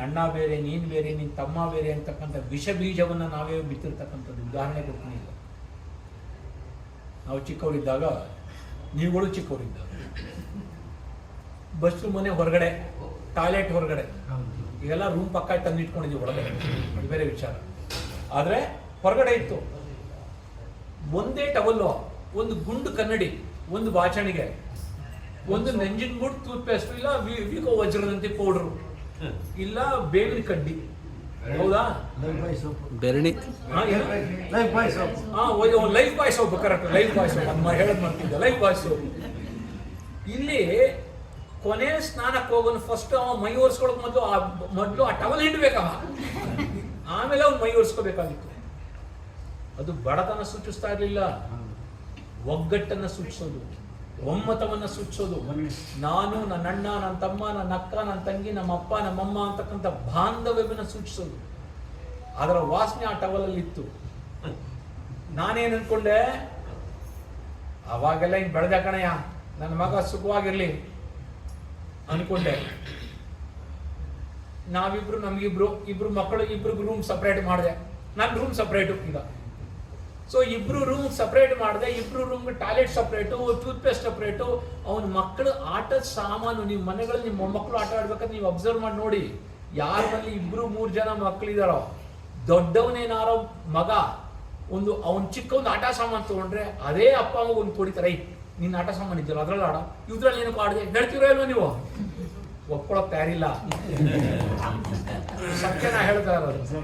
ಅಣ್ಣ ಬೇರೆ, ನೀನು ಬೇರೆ, ನಿನ್ನ ತಮ್ಮ ಬೇರೆ ಅಂತಕ್ಕಂಥ ವಿಷ ಬೀಜವನ್ನು ನಾವೇ ಬಿತ್ತಿರ್ತಕ್ಕಂಥದ್ದು. ಉದಾಹರಣೆ ಕೊಡ್ತೀನಿ. ಈಗ ನಾವು ಚಿಕ್ಕವರಿದ್ದಾಗ, ನೀವುಗಳು ಚಿಕ್ಕವರಿದ್ದಾಗ, ಬಸ್ ಮನೆ ಹೊರಗಡೆ, ಟಾಯ್ಲೆಟ್ ಹೊರಗಡೆ, ಈಗೆಲ್ಲ ರೂಮ್ ಪಕ್ಕ ತಂದಿಟ್ಕೊಂಡಿದ್ದೀವಿ ಒಳಗಡೆ, ಅದು ಬೇರೆ ವಿಚಾರ. ಆದರೆ ಹೊರಗಡೆ ಇತ್ತು ಒಂದೇ ಟವಲ್ಲು, ಒಂದು ಗುಂಡು ಕನ್ನಡಿ, ಒಂದು ಬಾಚಣಿಗೆ, ಒಂದು ನೆಂಜಿನ ಗುಡ್ ಟೂತ್ ಪೇಸ್ಟ್, ಇಲ್ಲ ವಿಕೋ ವಜ್ರದಂತೆ ಪೌಡ್ರು, ಇಲ್ಲ ಬೇವಿನ ಕಡ್ಡಿ. ಹೌದಾ? ಬೆರಣಿ. ಲೈಫ್ ಬಾಯ್ ಸೋಪ್. ಕರೆಕ್ಟ್, ಲೈಫ್ ಬಾಯ್ ಸೋಪ್. ಅಮ್ಮ ಹೇಳದ್ ಮಾಡ್ತಿದ್ದೆ, ಲೈಫ್ ಬಾಯ್ ಸೋಪ್. ಇಲ್ಲಿ ಕೊನೆ ಸ್ನಾನಕ್ಕೆ ಹೋಗೋನು ಫಸ್ಟ್ ಅವ ಮೈ ಒರೆಸ್ಕೊಳಕ್ ಮೊದಲು ಆ ಟವಲ್ ಹಿಂಡ್ಬೇಕವ, ಆಮೇಲೆ ಅವ್ನು ಮೈ ಒರೆಸ್ಕೋಬೇಕಾಗಿತ್ತು. ಅದು ಬಡತನ ಸೂಚಿಸ್ತಾ ಇರಲಿಲ್ಲ, ಒಗ್ಗಟ್ಟನ್ನು ಸೂಚಿಸೋದು, ಒಮ್ಮತವನ್ನು ಸೂಚಿಸೋದು. ನಾನು, ನನ್ನ ಅಣ್ಣ, ನನ್ನ ತಮ್ಮ, ನನ್ನ ಅಕ್ಕ, ನನ್ನ ತಂಗಿ, ನಮ್ಮ ಅಪ್ಪ, ನಮ್ಮಮ್ಮ ಅಂತಕ್ಕಂಥ ಬಾಂಧವ್ಯವನ್ನು ಸೂಚಿಸೋದು. ಅದರ ವಾಸನೆ ಆ ಟವಲಲ್ಲಿ ಇತ್ತು. ನಾನೇನು ಅನ್ಕೊಂಡೆ, ಅವಾಗೆಲ್ಲ ಹಿಂಗೆ ಬೆಳೆದ ಕಣಯ್ಯ, ನನ್ನ ಮಗ ಸುಖವಾಗಿರ್ಲಿ ಅನ್ಕೊಂಡೆ. ನಾವಿಬ್ರು, ನಮಗಿಬ್ರು, ಇಬ್ರು ಮಕ್ಕಳು, ಇಬ್ರಿಗೂ ರೂಮ್ ಸಪ್ರೇಟ್ ಮಾಡಿದೆ. ನನ್ನ ರೂಮ್ ಸಪ್ರೇಟು ಈಗ. ಸೊ ಇಬ್ರು ರೂಮ್ ಸಪ್ರೇಟ್ ಮಾಡಿದೆ. ಇಬ್ರು ರೂಮ್ಗೆ toilet separate, tooth paste separate. ಅವನ ಮಕ್ಕಳು ಆಟದ ಸಾಮಾನು, ನೀವು ಮನೆಗಳಲ್ಲಿ ನಿಮ್ಮ ಮೊಮ್ಮಕ್ಕಳು ಆಟ ಆಡ್ಬೇಕಾದ್ರೆ ನೀವು ಅಬ್ಸರ್ವ್ ಮಾಡಿ ನೋಡಿ. ಯಾರ ಮನೇಲಿ 2-3 ಜನ ಮಕ್ಕಳಿದಾರೋ, ದೊಡ್ಡವನೇನಾರೋ ಮಗ ಒಂದು ಅವನ್ ಚಿಕ್ಕ ಒಂದು ಆಟ ಸಾಮಾನು ತಗೊಂಡ್ರೆ ಅದೇ ಅಪ್ಪ ಅಮ್ಮ ಒಂದು ಕೊಡಿತಾರೆ, ನಿನ್ನ ಆಟ ಸಾಮಾನು ಇದ್ದಲ್ಲ ಅದ್ರಲ್ಲಿ ಆಡ, ಇದ್ರಲ್ಲಿ ಏನಕ್ಕೆ ಆಡಿದೆ ಹೇಳ್ತೀರೋ ಇಲ್ವೋ ನೀವು? ಒಪ್ಕೊಳಕ್ ತಯಾರಿಲ್ಲ. ಸತ್ಯನ ಹೇಳ್ತಾ ಇರೋದು.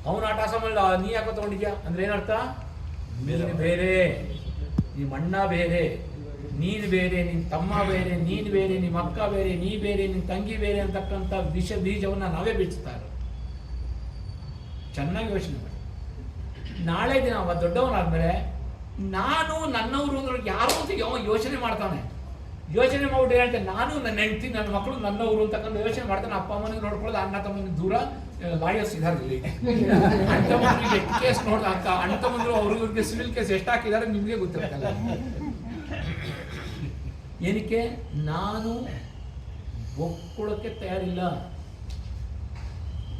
ಅವನ ಆಟ ಸಾಮಾನು ನೀ ಯಾಕೋ ತಗೊಂಡಿದ್ಯಾ ಅಂದ್ರೆ ಏನರ್ಥ? ನೀನು ಬೇರೆ, ನಿಮ್ಮ ಅಣ್ಣ ಬೇರೆ, ನೀನು ಬೇರೆ, ನಿನ್ನ ತಮ್ಮ ಬೇರೆ, ನೀನು ಬೇರೆ, ನಿಮ್ಮ ಅಕ್ಕ ಬೇರೆ, ನೀ ಬೇರೆ, ನಿನ್ನ ತಂಗಿ ಬೇರೆ ಅಂತಕ್ಕಂಥ ವಿಷ ಬೀಜವನ್ನು ನಾವೇ ಬಿಚ್ಚುತ್ತಾರೆ. ಚೆನ್ನಾಗಿ ಯೋಚನೆ ಮಾಡಿ. ನಾಳೆ ದಿನ ಅವ ದೊಡ್ಡವನಾದ್ಮೇಲೆ ನಾನು ನನ್ನವರು ಅಂದ್ರೆ ಯಾರು ಅಂತ ಯೋಚನೆ ಮಾಡ್ತಾನೆ. ಯೋಚನೆ ಮಾಡ್ಬಿಟ್ಟು ಏನಂತೆ, ನಾನು ನನ್ನ ಹೆಂಡತಿ ನನ್ನ ಮಕ್ಕಳು ನನ್ನವರು ಅಂತಕ್ಕಂಥ ಯೋಚನೆ ಮಾಡ್ತಾನೆ. ಅಪ್ಪ ಅಮ್ಮನಿಗೆ ನೋಡ್ಕೊಳ್ಳೋದು, ಅಣ್ಣ ತಮ್ಮನಿಗೆ ದೂರ. ಲಾಯರ್ಸ್ ಇದಾರೆ ಅಣ್ಣ ತಮ್ಮನಿಗೆ ಎಷ್ಟು ಕೇಸ್ ನೋಡ್ದ ಅಂತ, ಅಣ್ಣ ತಮ್ಮಂದ್ರು ಅವ್ರಿಗೆ ಸಿವಿಲ್ ಕೇಸ್ ಎಷ್ಟು ಹಾಕಿದ್ದಾರೆ ನಿಮಗೆ ಗೊತ್ತಿರುತ್ತಲ್ಲ. ಏನಕ್ಕೆ ನಾನು ಒಪ್ಕೊಳ್ಳೋಕ್ಕೆ ತಯಾರಿಲ್ಲ.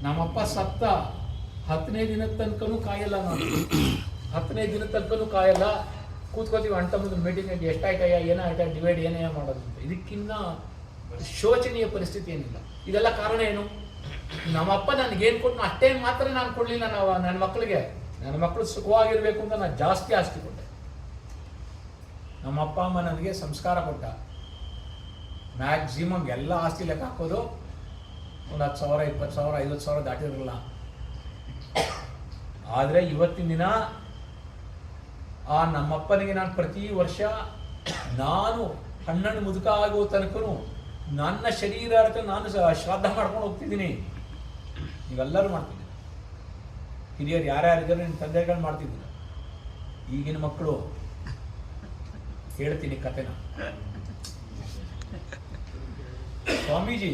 ನಮ್ಮಪ್ಪ ಸತ್ತ 10ನೇ ದಿನದ ತನಕನೂ ಕಾಯಲ್ಲ. ನಾನು 10ನೇ ದಿನದ ತನಕನೂ ಕಾಯಲ್ಲ. ಕೂತ್ಕೋತೀವಿ ಅಣ್ಣ ತಮ್ಮದ ಮೀಟಿಂಗ್ ಎಷ್ಟಾಯ್ತಯ್ಯ, ಏನಾಯ್ತಾ, ಡಿವೈಡ್ ಏನೇ ಮಾಡೋದು ಅಂತ. ಇದಕ್ಕಿನ್ನ ಶೋಚನೀಯ ಪರಿಸ್ಥಿತಿ ಏನಿಲ್ಲ. ಇದೆಲ್ಲ ಕಾರಣ ಏನು? ನಮ್ಮಪ್ಪ ನನಗೇನು ಕೊಟ್ಟು ಅಷ್ಟೇ ಮಾತ್ರ ನಾನು ಕೊಡಲಿಲ್ಲ. ನನ್ನ ಮಕ್ಕಳಿಗೆ, ನನ್ನ ಮಕ್ಕಳು ಸುಖವಾಗಿರ್ಬೇಕು ಅಂತ ನಾನು ಜಾಸ್ತಿ ಆಸ್ತಿ ಕೊಟ್ಟೆ. ನಮ್ಮ ಅಪ್ಪ ಅಮ್ಮ ನನಗೆ ಸಂಸ್ಕಾರ ಕೊಟ್ಟ. ಮ್ಯಾಕ್ಸಿಮಮ್ ಎಲ್ಲ ಆಸ್ತಿ ಲೆಕ್ಕ ಹಾಕೋದು ಒಂದು 10,000, 20,000, 50,000 ದಾಟಿರಲಿಲ್ಲ. ಆದರೆ ಇವತ್ತಿನ ದಿನ ಆ ನಮ್ಮಪ್ಪನಿಗೆ ನಾನು ಪ್ರತಿ ವರ್ಷ ನಾನು 12 ಮುದುಕ ಆಗೋ ತನಕನೂ ನನ್ನ ಶರೀರಾರ್ಥ ನಾನು ಶ್ರಾದ್ದ ಮಾಡ್ಕೊಂಡು ಹೋಗ್ತಿದ್ದೀನಿ. ನೀವೆಲ್ಲರೂ ಮಾಡ್ತಿದ್ದೀರಿ, ಹಿರಿಯರು ಯಾರ್ಯಾರಿದ್ದಾರೆ ನಿಮ್ಮ ತಂದೆಗಳು ಮಾಡ್ತಿದ್ದೀರ. ಈಗಿನ ಮಕ್ಕಳು ಹೇಳ್ತೀನಿ ಕತೆನ. ಸ್ವಾಮೀಜಿ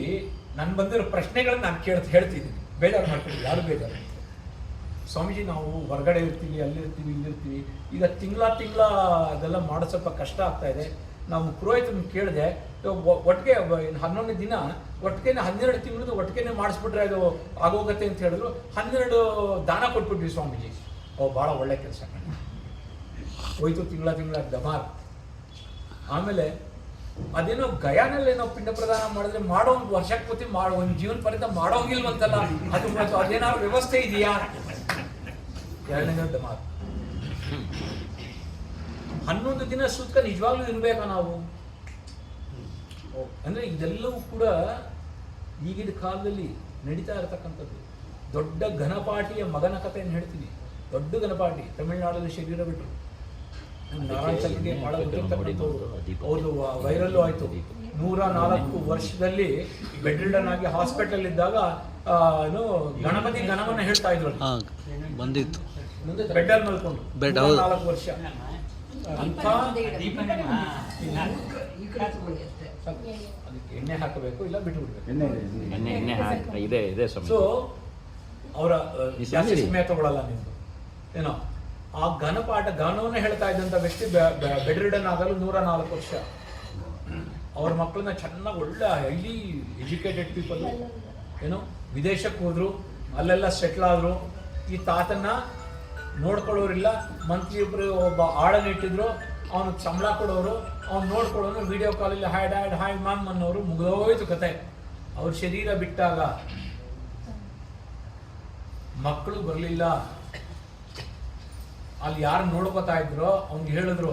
ನಾನು ಬಂದಿರೋ ಪ್ರಶ್ನೆಗಳನ್ನ ನಾನು ಹೇಳ್ತಿದ್ದೀನಿ, ಬೇಜಾರು ಮಾಡ್ತೀನಿ, ಯಾರು ಬೇಜಾರು. ಸ್ವಾಮೀಜಿ ನಾವು ಹೊರಗಡೆ ಇರ್ತೀವಿ, ಅಲ್ಲಿರ್ತೀವಿ, ಇಲ್ಲಿರ್ತೀವಿ, ಈಗ ತಿಂಗಳ ಅದೆಲ್ಲ ಮಾಡೋ ಸ್ವಲ್ಪ ಕಷ್ಟ ಆಗ್ತಾ ಇದೆ. ನಾವು ಪುರೋಹಿತನ ಕೇಳಿದೆ, ಒಟ್ಟಿಗೆ 11ನೇ ದಿನ ಒಟ್ಟಿಗೆ 12 ತಿಂಗಳದ್ದು ಒಟ್ಟಿಗೆ ಮಾಡಿಸ್ಬಿಟ್ರೆ ಅದು ಆಗೋಗತ್ತೆ ಅಂತ ಹೇಳಿದ್ರು. 12 ದಾನ ಕೊಟ್ಬಿಟ್ವಿ ಸ್ವಾಮೀಜಿ. ಭಾಳ ಒಳ್ಳೆ ಕೆಲಸ ಹೋಯ್ತು. ತಿಂಗಳ ದಮಾರ್. ಆಮೇಲೆ ಅದೇನೋ ಗಯಾನಲ್ಲೇನೋ ಪಿಂಡ ಪ್ರದಾನ ಮಾಡಿದ್ರೆ ಮಾಡೋ ಒಂದು ವರ್ಷಕ್ಕೆ ಪೂರ್ತಿ ಒಂದು ಜೀವನ ಪರ್ಯಂತ ಮಾಡೋಂಗಿಲ್ವಂತಲ್ಲ. ಅದೇನಾದ್ರು ವ್ಯವಸ್ಥೆ ಇದೆಯಾ? 2ನೇ ದಮಾರ್. 11 ದಿನ ಸೂತ್ಕ ನಿಜವಾಗ್ಲೂ ಇರಬೇಕಾ ನಾವು? ಅಂದ್ರೆ ಇದೆಲ್ಲವೂ ಕೂಡ ಈಗಿನ ಕಾಲದಲ್ಲಿ ನಡೀತಾ ಇರತಕ್ಕಂಥದ್ದು. ದೊಡ್ಡ ಘನಪಾಠಿಯ ಮಗನ ಕಥೆಯನ್ನು ಹೇಳ್ತೀನಿ. ದೊಡ್ಡ ಘನಪಾಠಿ, ತಮಿಳುನಾಡಲ್ಲಿ ಶರೀರ ಬಿಟ್ಟರು. ನಾರಾಯಣ ಚಲ್ಗೆ ಬಹಳ ಗೊತ್ತಿರ್ತಕ್ಕಂಥವ್ರು. ಅವ್ರದ್ದು ವೈರಲ್ಲು ಆಯಿತು. 104 ವರ್ಷದಲ್ಲಿ ಬೆಡ್ ರಿಡನ್ ಆಗಿ ಹಾಸ್ಪಿಟಲ್ ಇದ್ದಾಗ ಗಣಪತಿ ಗಣವನ್ನ ಹೇಳ್ತಾ ಇದ್ರು. ಬಂದಿತ್ತು ಬೆಡ್ಡಲ್ಲಿ ಮಲ್ಕೊಂಡು 4 ವರ್ಷ. ಅಂತ ಅದಕ್ಕೆ ಎಣ್ಣೆ ಹಾಕಬೇಕು, ಇಲ್ಲ ಬಿಟ್ಟು ಬಿಡ್ಬೇಕು. ಸೊ ಅವರ ಜಾಸ್ತಿ ಸಮಯ ತಗೊಳ್ಳಲ್ಲ ನಿಮ್ದು ಏನೋ. ಆ ಗಾನವನ್ನ ಹೇಳ್ತಾ ಇದ್ದಂಥ ವ್ಯಕ್ತಿ ಬೆಡ್ ರಿಡನ್ ಆಗಲು 104 ವರ್ಷ. ಅವ್ರ ಮಕ್ಕಳನ್ನ ಚೆನ್ನಾಗಿ ಒಳ್ಳೆ ಹೈಲಿ ಎಜುಕೇಟೆಡ್ ಪೀಪಲ್ ಏನೋ ವಿದೇಶಕ್ಕೆ ಹೋದ್ರು, ಅಲ್ಲೆಲ್ಲ ಸೆಟ್ಲ್ ಆದ್ರು. ಈ ತಾತನ್ನ ನೋಡ್ಕೊಳ್ಳೋರಿಲ್ಲ. ಮಂತ್ಲಿ ಒಬ್ಬ ಆಳನ್ನ ಇಟ್ಟಿದ್ರು, ಅವನಿಗೆ ಸಂಬಳ ಕೊಡೋರು, ಅವ್ನು ನೋಡ್ಕೊಳ್ಳೋನು. ವಿಡಿಯೋ ಕಾಲಲ್ಲಿ ಹಾಯ್ ಡ್ಯಾಡ್, ಹಾಯ್ ಮ್ಯಾಮ್ ಅನ್ನೋರು. ಮುಗಿದೋಯ್ತು ಕತೆ. ಅವ್ರ ಶರೀರ ಬಿಟ್ಟಾಗ ಮಕ್ಕಳು ಬರಲಿಲ್ಲ. ಅಲ್ಲಿ ಯಾರು ನೋಡ್ಕೋತಾ ಇದ್ರು ಅವ್ನಿಗೆ ಹೇಳಿದ್ರು,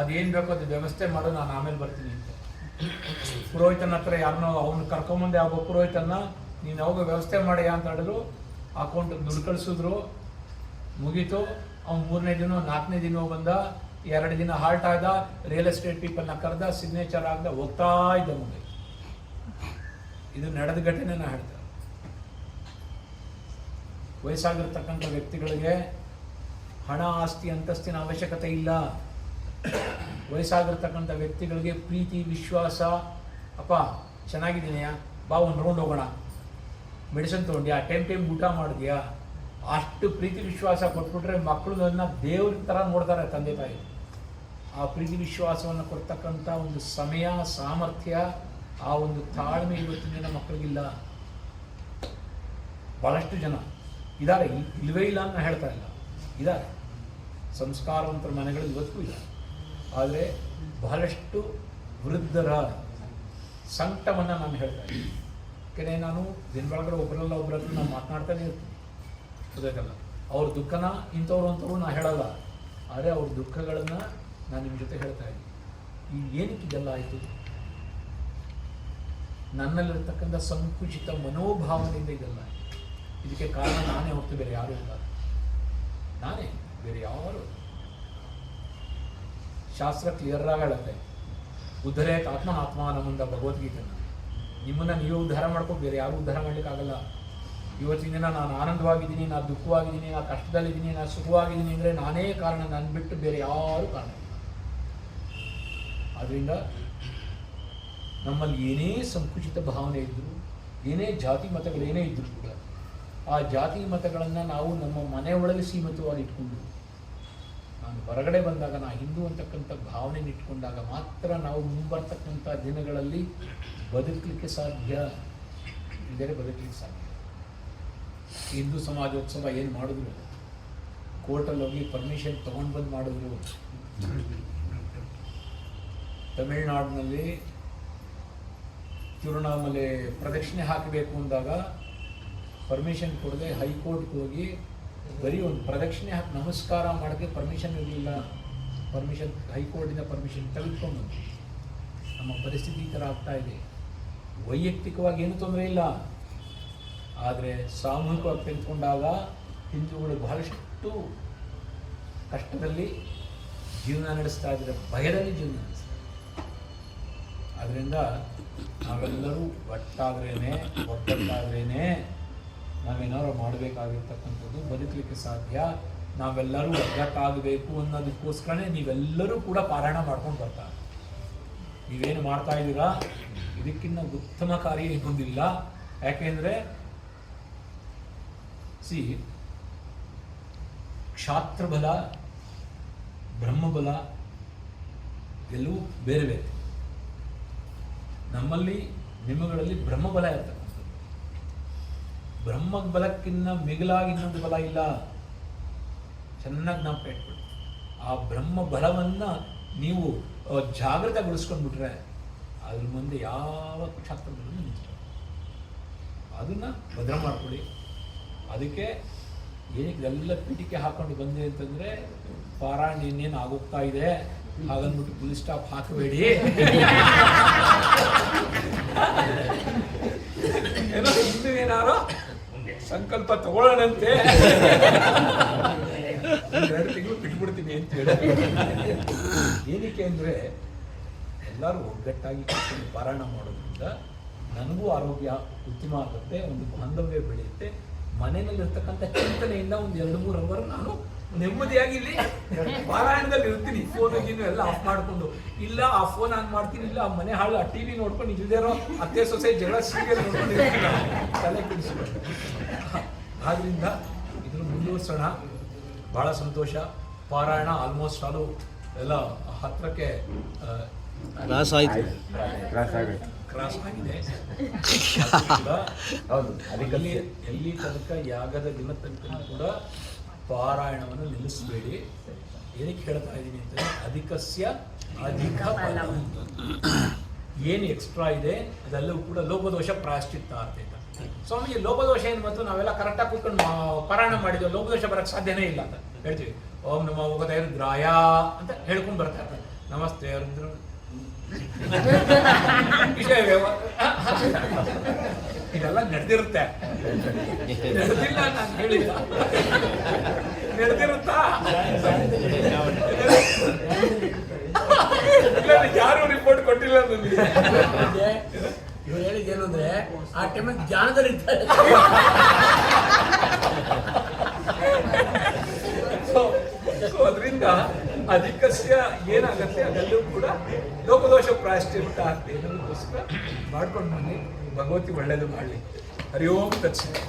ಅದೇನು ಬೇಕೋ ಅದು ವ್ಯವಸ್ಥೆ ಮಾಡೋ, ನಾನು ಆಮೇಲೆ ಬರ್ತೀನಿ ಅಂತ. ಪುರೋಹಿತನ ಹತ್ರ ಯಾರನ್ನೋ ಅವ್ನು ಕರ್ಕೊಂಬಂದೆ. ಒಬ್ಬ ಪುರೋಹಿತನ್ನ ನೀನು ಯಾವಾಗ ವ್ಯವಸ್ಥೆ ಮಾಡ್ಯಾ ಅಂತ ಹೇಳಿದ್ರು. ಅಕೌಂಟಿಗೆ ದುಡ್ಡು ಕಳಿಸಿದ್ರು, ಮುಗೀತು. ಅವ್ನು 3ನೇ ದಿನ 4ನೇ ದಿನ ಬಂದ. 2 ದಿನ ಹಾಲ್ಟ್ ಆದ. ರಿಯಲ್ ಎಸ್ಟೇಟ್ ಪೀಪಲ್ನ ಕರೆದ, ಸಿಗ್ನೇಚರ್ ಆಗದ, ಹೋಗ್ತಾ ಇದ್ದ ಮುಂದೆ. ಇದು ನಡೆದ ಘಟನೆನ ಹೇಳ್ತಾರೆ. ವಯಸ್ಸಾಗಿರ್ತಕ್ಕಂಥ ವ್ಯಕ್ತಿಗಳಿಗೆ ಹಣ, ಆಸ್ತಿ, ಅಂತಸ್ತಿನ ಅವಶ್ಯಕತೆ ಇಲ್ಲ. ವಯಸ್ಸಾಗಿರ್ತಕ್ಕಂಥ ವ್ಯಕ್ತಿಗಳಿಗೆ ಪ್ರೀತಿ, ವಿಶ್ವಾಸ. ಅಪ್ಪ ಚೆನ್ನಾಗಿದ್ದೀನಿಯಾ, ಬಾ ಒಂದು ರೌಂಡ್ ಹೋಗೋಣ, ಮೆಡಿಸಿನ್ ತೊಗೊಂಡ್ಯಾ, ಟೈಮ್ ಊಟ ಮಾಡಿದ್ಯಾ, ಅಷ್ಟು ಪ್ರೀತಿ ವಿಶ್ವಾಸ ಕೊಟ್ಬಿಟ್ರೆ ಮಕ್ಕಳು ನನ್ನ ದೇವ್ರ ಥರ ನೋಡ್ತಾರೆ ತಂದೆ ತಾಯಿ. ಆ ಪ್ರೀತಿ ವಿಶ್ವಾಸವನ್ನು ಕೊಡ್ತಕ್ಕಂಥ ಒಂದು ಸಮಯ, ಸಾಮರ್ಥ್ಯ, ಆ ಒಂದು ತಾಳ್ಮೆ ಇವತ್ತಿನ ದಿನ ಮಕ್ಕಳಿಗಿಲ್ಲ. ಭಾಳಷ್ಟು ಜನ ಇದ್ದಾರೆ, ಇಲ್ಲವೇ ಇಲ್ಲ ಅಂತ ಹೇಳ್ತಾ ಇಲ್ಲ, ಇದ್ದಾರೆ. ಸಂಸ್ಕಾರವಂತರ ಮನೆಗಳು ಇವತ್ತಿಗೂ ಇಲ್ಲ. ಆದರೆ ಬಹಳಷ್ಟು ವೃದ್ಧರ ಸಂಕಟವನ್ನು ನಾನು ಹೇಳ್ತಾ ಇದ್ದೀನಿ. ಯಾಕೆಂದರೆ ನಾನು ದಿನ ಬೆಳಗಡೆ ಒಬ್ಬರಲ್ಲ ಒಬ್ಬರ ಹತ್ರ ನಾನು ಮಾತನಾಡ್ತಾನೆ ಇರ್ತೀನಿ, ಗೊತ್ತಾಯ್ತಲ್ಲ. ಅವ್ರ ದುಃಖನ ಇಂಥವ್ರು ಅಂತವ್ರು ನಾನು ಹೇಳಲ್ಲ, ಆದರೆ ಅವ್ರ ದುಃಖಗಳನ್ನು ನಾನು ನಿಮ್ಮ ಜೊತೆ ಹೇಳ್ತಾ ಇದ್ದೀನಿ. ಈ ಏನಕ್ಕೆ ಇದೆಲ್ಲ ಆಯಿತು? ನನ್ನಲ್ಲಿರ್ತಕ್ಕಂಥ ಸಂಕುಚಿತ ಮನೋಭಾವನೆಯಿಂದ ಇದೆಲ್ಲ. ಇದಕ್ಕೆ ಕಾರಣ ನಾನೇ ಹೊರತು ಬೇರೆ ಯಾರೂ ಇಲ್ಲ. ನಾನೇ, ಬೇರೆ ಯಾರು. ಶಾಸ್ತ್ರ ಕ್ಲಿಯರ್ ಆಗಿ ಹೇಳುತ್ತೆ, ಉದ್ಧರೇತ್ ಆತ್ಮ ಆತ್ಮಾನಂದ ಭಗವದ್ಗೀತೆನ. ನಿಮ್ಮನ್ನು ನೀವು ಉದ್ಧಾರ ಮಾಡ್ಕೊಂಡು ಬೇರೆ ಯಾರು ಉದ್ಧಾರ ಮಾಡಲಿಕ್ಕಾಗಲ್ಲ. ಇವತ್ತಿನ ದಿನ ನಾನು ಆನಂದವಾಗಿದ್ದೀನಿ, ನಾನು ದುಃಖವಾಗಿದ್ದೀನಿ, ನಾನು ಕಷ್ಟದಲ್ಲಿದ್ದೀನಿ, ನಾನು ಸುಖವಾಗಿದ್ದೀನಿ ಅಂದರೆ ನಾನೇ ಕಾರಣ, ನಾನು ಬಿಟ್ಟು ಬೇರೆ ಯಾರೂ ಕಾರಣ ಇಲ್ಲ. ಆದ್ದರಿಂದ ನಮ್ಮಲ್ಲಿ ಏನೇ ಸಂಕುಚಿತ ಭಾವನೆ ಇದ್ದರೂ, ಏನೇ ಜಾತಿ ಮತಗಳೇನೇ ಇದ್ದರೂ ಕೂಡ ಆ ಜಾತಿ ಮತಗಳನ್ನು ನಾವು ನಮ್ಮ ಮನೆ ಒಳಗೆ ಸೀಮಿತವಾಗಿ ಇಟ್ಕೊಂಡು, ನಾನು ಹೊರಗಡೆ ಬಂದಾಗ ನಾ ಹಿಂದೂ ಅಂತಕ್ಕಂಥ ಭಾವನೆ ಇಟ್ಕೊಂಡಾಗ ಮಾತ್ರ ನಾವು ಮುಂಬರ್ತಕ್ಕಂಥ ದಿನಗಳಲ್ಲಿ ಬದುಕಲಿಕ್ಕೆ ಸಾಧ್ಯ, ಇಲ್ಲದೇ ಬದುಕಲಿಕ್ಕೆ ಸಾಧ್ಯ. ಹಿಂದೂ ಸಮಾಜೋತ್ಸವ ಏನು ಮಾಡಿದ್ರು, ಕೋರ್ಟಲ್ಲಿ ಹೋಗಿ ಪರ್ಮಿಷನ್ ತೊಗೊಂಡು ಬಂದು ಮಾಡಿದ್ರು. ತಮಿಳುನಾಡಿನಲ್ಲಿ ತಿರುವಣ್ಣಾಮಲೆ ಪ್ರದಕ್ಷಿಣೆ ಹಾಕಬೇಕು ಅಂದಾಗ ಪರ್ಮಿಷನ್ ಕೊಡದೆ ಹೈಕೋರ್ಟ್ಗೆ ಹೋಗಿ ಬರೀ ಒಂದು ಪ್ರದಕ್ಷಿಣೆ ಹಾಕಿ ನಮಸ್ಕಾರ ಮಾಡೋಕ್ಕೆ ಪರ್ಮಿಷನ್ ಇರಲಿಲ್ಲ. ಹೈಕೋರ್ಟಿಂದ ಪರ್ಮಿಷನ್ ತೆಗೆದುಕೊಂಡು ನಮ್ಮ ಪರಿಸ್ಥಿತಿ ಈ ಥರ ಆಗ್ತಾ ಇದೆ. ವೈಯಕ್ತಿಕವಾಗಿ ಏನೂ ತೊಂದರೆ ಇಲ್ಲ, ಆದರೆ ಸಾಮೂಹಿಕವಾಗಿ ತೆಗೆದುಕೊಂಡಾಗ ಹಿಂದೂಗಳು ಬಹಳಷ್ಟು ಕಷ್ಟದಲ್ಲಿ ಜೀವನ ನಡೆಸ್ತಾ ಇದ್ದಾರೆ, ಭಯದಲ್ಲಿ ಜೀವನ ನಡೆಸ್ತಾರೆ. ಆದ್ದರಿಂದ ನಾವೆಲ್ಲರೂ ಒಗ್ಗಟ್ಟಾದ್ರೇ ನಾವೇನಾದ್ರು ಮಾಡಬೇಕಾಗಿರ್ತಕ್ಕಂಥದ್ದು, ಬದುಕಲಿಕ್ಕೆ ಸಾಧ್ಯ. ನಾವೆಲ್ಲರೂ ಒಗ್ಗಟ್ಟಾಗಬೇಕು ಅನ್ನೋದಕ್ಕೋಸ್ಕರನೇ ನೀವೆಲ್ಲರೂ ಕೂಡ ಪಾರಾಯಣ ಮಾಡ್ಕೊಂಡು ಬರ್ತಾರೆ. ನೀವೇನು ಮಾಡ್ತಾ ಇದ್ದೀರಾ ಇದಕ್ಕಿಂತ ಉತ್ತಮ ಕಾರ್ಯ ಇನ್ನೊಂದಿಲ್ಲ. ಯಾಕೆಂದರೆ ಕ್ಷಾತ್ರಬಲ, ಬ್ರಹ್ಮಬಲ ಎಲ್ಲವೂ ಬೇರೆ ಬೇರೆ. ನಮ್ಮಲ್ಲಿ ನಿಮ್ಮಗಳಲ್ಲಿ ಬ್ರಹ್ಮಬಲ ಇರ್ತಕ್ಕಂಥದ್ದು. ಬ್ರಹ್ಮ ಬಲಕ್ಕಿನ್ನ ಮಿಗಿಲಾಗಿ ಇನ್ನೊಂದು ಬಲ ಇಲ್ಲ. ಚೆನ್ನಾಗಿ ನಾವು ಇಟ್ಬಿಡಿ. ಆ ಬ್ರಹ್ಮ ಬಲವನ್ನು ನೀವು ಜಾಗೃತಗೊಳಿಸ್ಕೊಂಡ್ಬಿಟ್ರೆ ಅದ್ರ ಮುಂದೆ ಯಾವ ಕ್ಷಾತ್ರಗಳನ್ನು ನಿಂತು ಅದನ್ನು ಭದ್ರ ಮಾಡ್ಕೊಳ್ಳಿ. ಅದಕ್ಕೆ ಏನಕ್ಕೆ ಎಲ್ಲ ಪೀಠಿಕೆ ಹಾಕೊಂಡು ಬಂದೆ ಅಂತಂದರೆ, ಪಾರಾಯಣ ಇನ್ನೇನು ಆಗೋಗ್ತಾ ಇದೆ, ಹಾಗಂದ್ಬಿಟ್ಟು ಫುಲ್ ಸ್ಟಾಪ್ ಹಾಕಬೇಡಿ. ಏನೋ ಇನ್ನೂ ಏನಾರೋ ಸಂಕಲ್ಪ ತಗೊಳ್ಳೋಣಂತೆ, 2 ತಿಂಗಳು ಬಿಟ್ಬಿಡ್ತೀನಿ ಅಂತ ಹೇಳಿ. ಏನಕ್ಕೆ ಅಂದರೆ ಎಲ್ಲರೂ ಒಗ್ಗಟ್ಟಾಗಿ ಪಾರಾಯಣ ಮಾಡೋದ್ರಿಂದ ನನಗೂ ಆರೋಗ್ಯ ಉತ್ತಮ ಆಗುತ್ತೆ, ಒಂದು ಬಾಂಧವ್ಯ ಬೆಳೆಯುತ್ತೆ. ಮನೆಯಲ್ಲಿರ್ತಕ್ಕಂಥ ಚಿಂತನೆಯಿಂದ ಒಂದು 2-3 ಅವರ್ ನಾನು ನೆಮ್ಮದಿಯಾಗಿ ಇಲ್ಲಿ ಪಾರಾಯಣದಲ್ಲಿ ಇರ್ತೀನಿ. ಫೋನಿಗಿನ್ನು ಎಲ್ಲ ಆಫ್ ಮಾಡಿಕೊಂಡು, ಇಲ್ಲ ಆ ಫೋನ್ ಆನ್ ಮಾಡ್ತೀನಿ, ಇಲ್ಲ ಆ ಮನೆ ಹಾಳು, ಆ ಟಿವಿ ನೋಡ್ಕೊಂಡು ಇಲ್ದೇರೋ ಅತ್ತೆ ಸೊಸೆ ಜಗಳ ಸೀರಿಯಲ್ ನೋಡ್ಕೊಂಡು ಇರ್ತೀನಿ, ತಲೆ ಕೆಡಿಸ್ಕೊಂಡು. ಆದ್ರಿಂದ ಇದನ್ನು ಮುಂದುವರ್ಸೋಣ. ಭಾಳ ಸಂತೋಷ. ಪಾರಾಯಣ ಆಲ್ಮೋಸ್ಟ್ ಆಲು ಎಲ್ಲ ಹತ್ರಕ್ಕೆ ಕ್ರಾಸ್ ಆಗಿದೆ. ಎಲ್ಲಿ ತನಕ ಯಾಗದ ದಿನ ತನಕ ಕೂಡ ಪಾರಾಯಣವನ್ನು ನಿಲ್ಲಿಸಬೇಡಿ. ಏನಕ್ಕೆ ಹೇಳ್ತಾ ಇದ್ದೀನಿ ಅಂತಂದರೆ, ಅಧಿಕ ಫಲ. ಏನು ಎಕ್ಸ್ಟ್ರಾ ಇದೆ ಅದೆಲ್ಲವೂ ಕೂಡ ಲೋಪದೋಷ ಪ್ರಾಯಶ್ಚಿತ್ತ ಆಗ್ತೈತೆ. ಸ್ವಾಮೀಜಿ ಲೋಪದೋಷ ಏನು ಬಂತು, ನಾವೆಲ್ಲ ಕರೆಕ್ಟಾಗಿ ಕೂತ್ಕೊಂಡು ಪಾರಾಯಣ ಮಾಡಿದ್ವಿ, ಲೋಪದೋಷ ಬರೋಕ್ಕೆ ಸಾಧ್ಯನೇ ಇಲ್ಲ ಅಂತ ಹೇಳ್ತೀವಿ. ಓಂ ನಮೋ ಭಗವತೆ ರುದ್ರಾಯ ಅಂತ ಹೇಳ್ಕೊಂಡು ಬರ್ತಾರೆ. ನಮಸ್ತೆ ರುದ್ರ ಇದೆಲ್ಲ ನಡೆದಿರುತ್ತೆ. ನಡೆದಿಲ್ಲ ನಾನು ಹೇಳಿಲ್ಲ, ನಡೆದಿರುತ್ತಾ? ಯಾರು ರಿಪೋರ್ಟ್ ಕೊಟ್ಟಿಲ್ಲ ನನಗೆ. ಇವ್ರು ಹೇಳಿದ್ದೇನು ಅಂದ್ರೆ, ಆ ಟೈಮಲ್ಲಿ ಜ್ಞಾನದಲ್ಲಿ ಇರ್ತಾರೆ. ಅದರಿಂದ ಅಧಿಕಸ್ಯ ಏನಾಗತ್ತೆ ಅದೆಲ್ಲೂ ಕೂಡ ಲೋಕದೋಷ ಪ್ರಾಯಶ್ಚಿತ್ತ ಆಗ್ತದೆ. ಇದಕ್ಕೋಸ್ಕರ ಮಾಡ್ಕೊಂಡು ಬನ್ನಿ. ಭಗವತಿ ಒಳ್ಳೇದು ಮಾಡಲಿ. ಹರಿ ಓಂ ತತ್ಸತ್.